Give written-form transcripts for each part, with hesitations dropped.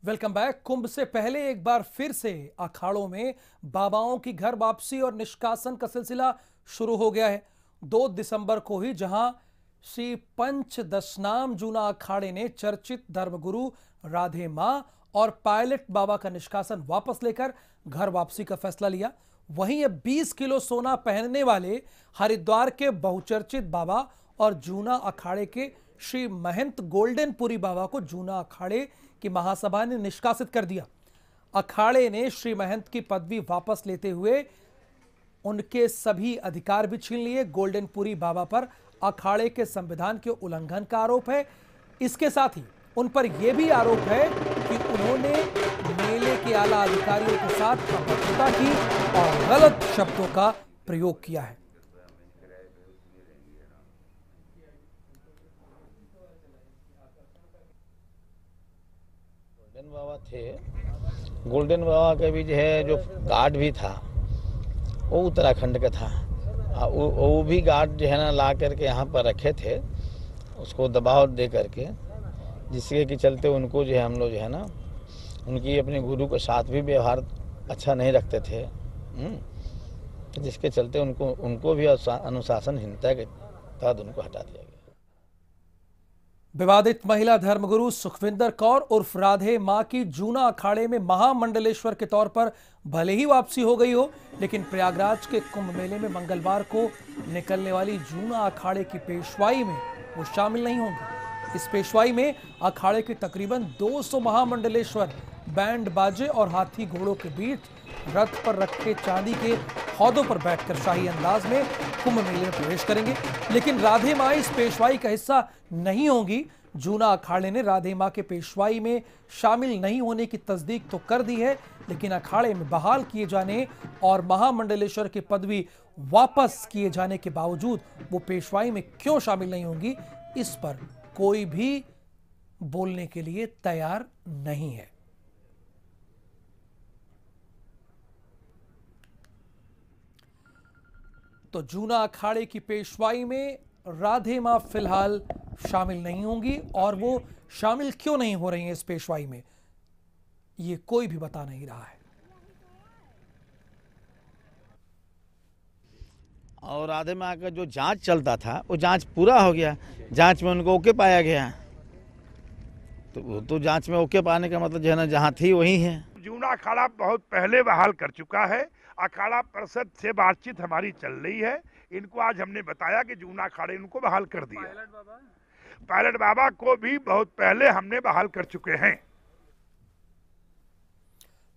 Welcome back. कुंभ से पहले एक बार फिर से अखाड़ों में बाबाओं की घर वापसी और निष्कासन का सिलसिला शुरू हो गया है। 2 दिसंबर को ही जहां श्री पंच दशनाम जूना अखाड़े ने चर्चित धर्मगुरु राधे मां और पायलट बाबा का निष्कासन वापस लेकर घर वापसी का फैसला लिया, वहीं अब 20 किलो सोना पहनने वाले हरिद्वार के बहुचर्चित बाबा और जूना अखाड़े के श्री महंत गोल्डनपुरी बाबा को जूना अखाड़े की महासभा ने निष्कासित कर दिया। अखाड़े ने श्री महंत की पदवी वापस लेते हुए उनके सभी अधिकार भी छीन लिए। गोल्डनपुरी बाबा पर अखाड़े के संविधान के उल्लंघन का आरोप है। इसके साथ ही उन पर यह भी आरोप है कि उन्होंने मेले के आला अधिकारियों के साथ अभद्रता की और गलत शब्दों का प्रयोग किया है। गोल्डन बाबा थे, गोल्डन बाबा का भी जो है जो गार्ड भी था वो उत्तराखंड का था। वो भी गार्ड जो है ना ला करके यहाँ पर रखे थे, उसको दबाव दे करके, जिसके के चलते उनको जो है हम लोग जो है ना उनकी अपने गुरु के साथ भी व्यवहार अच्छा नहीं रखते थे, जिसके चलते उनको भी अनुशासनहीनता के तहत उनको हटा दिया गया। विवादित महिला धर्मगुरु सुखविंदर कौर उर्फ राधे मां की जूना अखाड़े में महामंडलेश्वर के तौर पर भले ही वापसी हो गई हो, लेकिन प्रयागराज के कुंभ मेले में मंगलवार को निकलने वाली जूना अखाड़े की पेशवाई में वो शामिल नहीं होंगी। इस पेशवाई में अखाड़े के तकरीबन 200 महामंडलेश्वर बैंड बाजे और हाथी घोड़ों के बीच रथ पर रखे चांदी के हौदों पर बैठकर शाही अंदाज में कुंभ मेले में प्रवेश करेंगे। लेकिन राधे मां इस पेशवाई का हिस्सा नहीं होंगी। जूना अखाड़े ने राधे मां के पेशवाई में शामिल नहीं होने की तस्दीक तो कर दी है, लेकिन अखाड़े में बहाल किए जाने और महामंडलेश्वर की पदवी वापस किए जाने के बावजूद वो पेशवाई में क्यों शामिल नहीं होंगी, इस पर कोई भी बोलने के लिए तैयार नहीं है। तो जूना अखाड़े की पेशवाई में राधे मां फिलहाल शामिल नहीं होंगी, और वो शामिल क्यों नहीं हो रही हैं इस पेशवाई में, ये कोई भी बता नहीं रहा है। और राधे मां का जो जांच चलता था वो जांच पूरा हो गया, जांच में उनको ओके पाया गया, तो वो तो जांच में ओके पाने का मतलब जो है ना जहां थी वही है। जूना अखाड़ा बहुत पहले बहाल कर चुका है। अखाड़ा परिषद से बातचीत हमारी चल रही है। इनको आज हमने बताया कि जूना अखाड़े इनको बहाल कर दिया। पायलट बाबा को भी बहुत पहले हमने बहाल कर चुके हैं।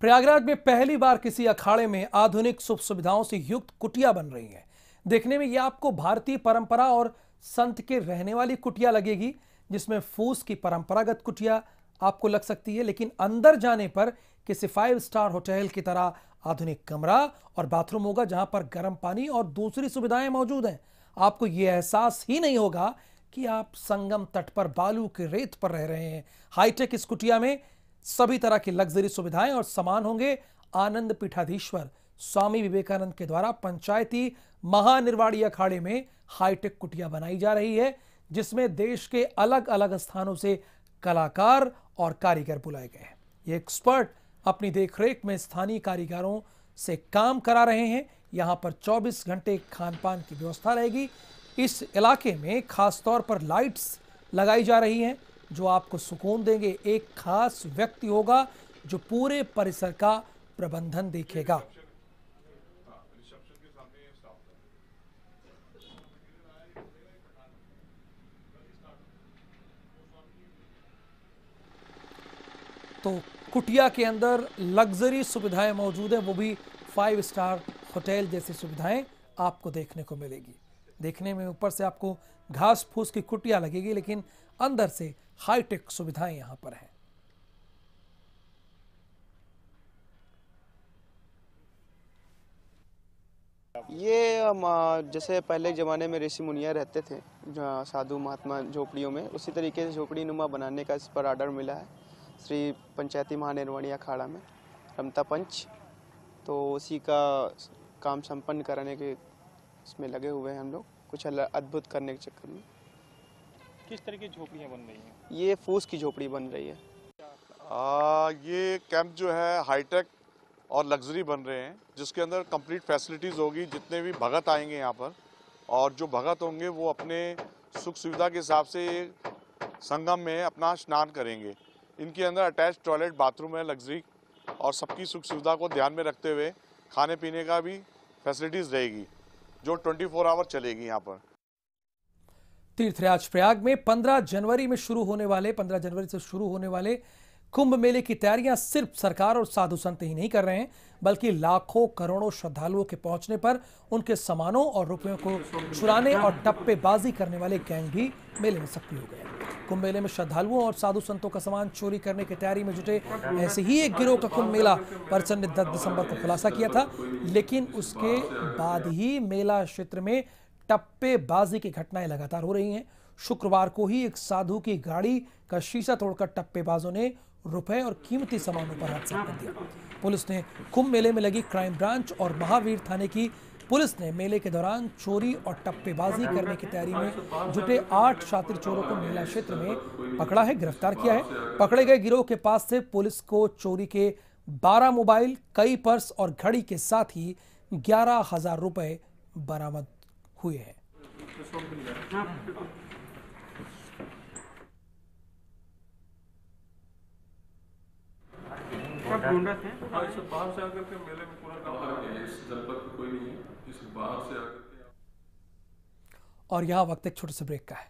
प्रयागराज में पहली बार किसी अखाड़े में आधुनिक सुख सुविधाओं से युक्त कुटिया बन रही है। देखने में यह आपको भारतीय परंपरा और संत के रहने वाली कुटिया लगेगी, जिसमें फूस की परंपरागत कुटिया आपको लग सकती है, लेकिन अंदर जाने पर किसी 5 स्टार होटल की तरह आधुनिक कमरा और बाथरूम होगा, जहां पर गर्म पानी और दूसरी सुविधाएं मौजूद हैं। आपको यह एहसास ही नहीं होगा कि आप संगम तट पर बालू के रेत पर रह रहे हैं। हाईटेक इस कुटिया में सभी तरह की लग्जरी सुविधाएं और सामान होंगे। आनंद पीठाधीश्वर स्वामी विवेकानंद के द्वारा पंचायती महानिर्वाणी अखाड़े में हाईटेक कुटिया बनाई जा रही है, जिसमें देश के अलग अलग स्थानों से कलाकार और कारीगर बुलाए गए हैं। ये एक्सपर्ट अपनी देखरेख में स्थानीय कारीगरों से काम करा रहे हैं। यहां पर 24 घंटे खान पान की व्यवस्था रहेगी। इस इलाके में खासतौर पर लाइट्स लगाई जा रही हैं जो आपको सुकून देंगे। एक खास व्यक्ति होगा जो पूरे परिसर का प्रबंधन देखेगा। तो कुटिया के अंदर लग्जरी सुविधाएं मौजूद हैं, वो भी 5 स्टार होटल जैसी सुविधाएं आपको देखने को मिलेगी। देखने में ऊपर से आपको घास फूस की कुटिया लगेगी, लेकिन अंदर से हाईटेक सुविधाएं यहां पर हैं। ये जैसे पहले ज़माने में ऋषि मुनिया रहते थे, साधु महात्मा झोपड़ियों में, उसी तरीके से झोपड़ी नुमा बनाने का इस पर ऑर्डर मिला है श्री पंचायती महानिर्वाणी अखाड़ा में रमता पंच। तो उसी का काम संपन्न कराने के इसमें लगे हुए हैं हम लोग, कुछ अद्भुत करने के चक्कर में। किस तरह की झोपड़ियाँ बन रही हैं? ये फूस की झोपड़ी बन रही है। ये कैंप जो है हाईटेक और लग्जरी बन रहे हैं, जिसके अंदर कंप्लीट फैसिलिटीज़ होगी। जितने भी भगत आएंगे यहाँ पर, और जो भगत होंगे वो अपने सुख सुविधा के हिसाब से संगम में अपना स्नान करेंगे। इनके अंदर अटैच टॉयलेट, बाथरूम है लग्जरी, और सबकी सुख सुविधा को ध्यान में रखते हुए खाने पीने का भी फैसिलिटीज़ रहेगी, जो 24 आवर चलेगी यहाँ पर। तीर्थराज प्रयाग में 15 जनवरी से शुरू होने वाले कुंभ मेले की तैयारियां सिर्फ सरकार और साधु संत ही नहीं कर रहे हैं, बल्कि लाखों करोड़ों श्रद्धालुओं के पहुंचने पर उनके सामानों और रुपयों को चुराने और टप्पेबाजी करने वाले गैंग भी मेले में सक्रिय हो गए। कुंभ मेले में श्रद्धालुओं और साधु संतों का सामान चोरी करने की तैयारी में जुटे ऐसे ही एक गिरोह का कुंभ मेला परिषद ने 10 दिसंबर को खुलासा किया था, लेकिन उसके बाद ही मेला क्षेत्र में टप्पेबाजी की घटनाएं लगातार हो रही हैं। शुक्रवार को ही एक साधु की गाड़ी का शीशा तोड़कर टप्पेबाजों ने रुपए और कीमती सामानों पर हाथ साफ कर दिया। पुलिस ने कुंभ मेले में लगी क्राइम ब्रांच और महावीर थाने की पुलिस ने मेले के दौरान चोरी और टप्पेबाजी करने की तैयारी में जुटे 8 शातिर चोरों को मेला क्षेत्र में पकड़ा है, गिरफ्तार किया है। पकड़े गए गिरोह के पास से पुलिस को चोरी के 12 मोबाइल, कई पर्स और घड़ी के साथ ही 11,000 रुपए बरामद हुए हैं। बाहर से आकर के मेले में पूरा काम करेंगे। इस जनपद में कोई नहीं है, इस बाहर से आकर के। और यहाँ वक्त एक छोटे से ब्रेक का है।